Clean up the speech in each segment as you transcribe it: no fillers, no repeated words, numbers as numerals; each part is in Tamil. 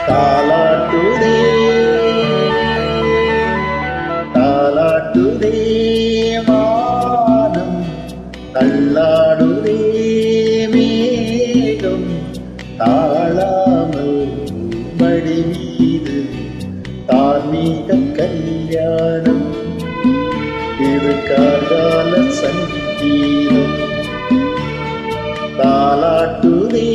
தாலாட்டுதே தாலாட்டுதே வானம் தள்ளாடுதே மேகம் தாழாமல் மடி மீது தார்மீக கல்யாணம் இது கார்கால சங்கீதம் தாலாட்டுதே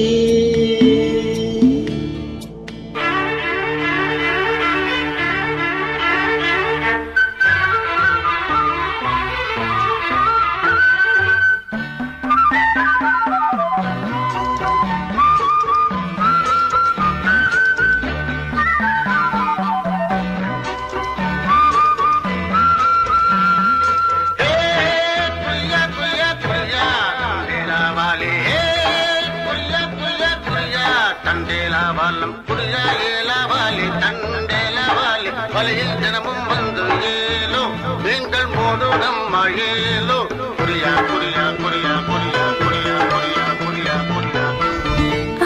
தண்டேலாவாலம் புரியாலேலாவாலி தண்டேலாவாலி வலையில் தினமும் வந்து ஏலோ நீங்கள் மோடு நம்ம ஏலோ புரியா புரியா புரியா புரியா புரியா புரியா புரியா புரியா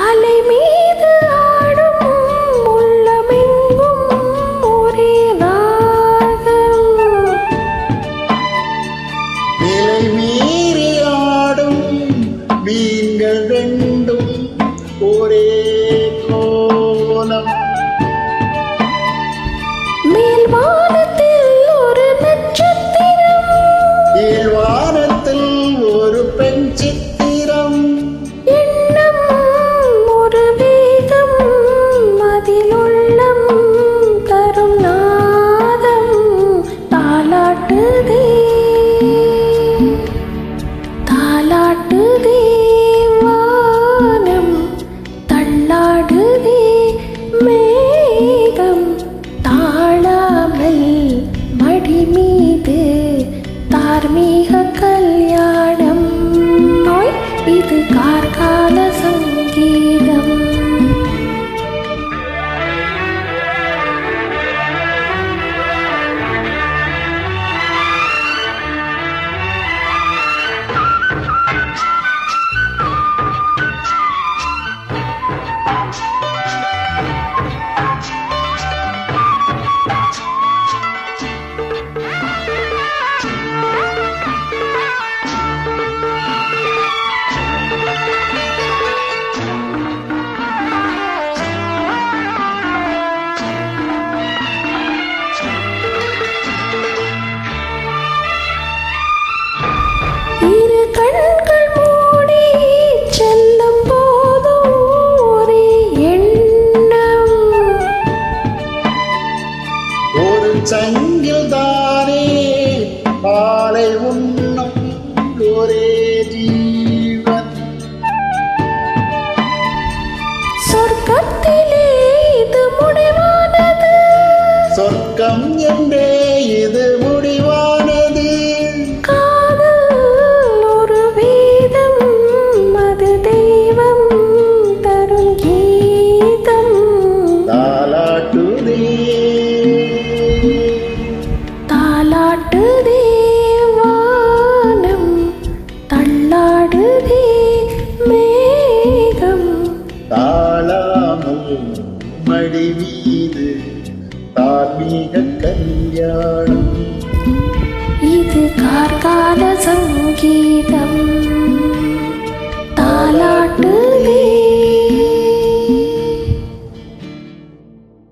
அலை மீது ஆடும் உள்ளமெங்கும் ஒரே ராகம் நிலை மீறி ஆடும் மீன்கள் ரெண்டும் ஒரே கோலம் மேல் வானத்தில் ஒரு நட்சத்திரம் கீழ்வானத்தில் ஒரு பெண் சித்திரம் எண்ணம் ஒரு வேகம் அதில் உள்ளம் தரும் நாதம் தாலாட்டுதே தாலாட்டுதே வானம் தள்ளாடுதே மேகம் தாழாமல் மடி மீது தார்மீக கல்யாணம் இது கார்கால சங்கீதம் இரு கண்கள் மூடி செல்லும் போதும் ஒரே எண்ணம் ஒரு சங்கில் தானே பாலை உண்ணும் ஒரே ஜீவன் சொர்க்கத்திலே இது முடிவானது சொர்க்கம் என்றே இது முடிவானது காதல் ஒரு வேதம் அது தெய்வம் தரும் கீதம் தாலாட்டுதே தாலாட்டுதே வானம் தள்ளாடுதே மேகம் தாழாமல் மடி மீது தார்மீக கல்யாணம் இது கார்கால சங்கீதம் தாலா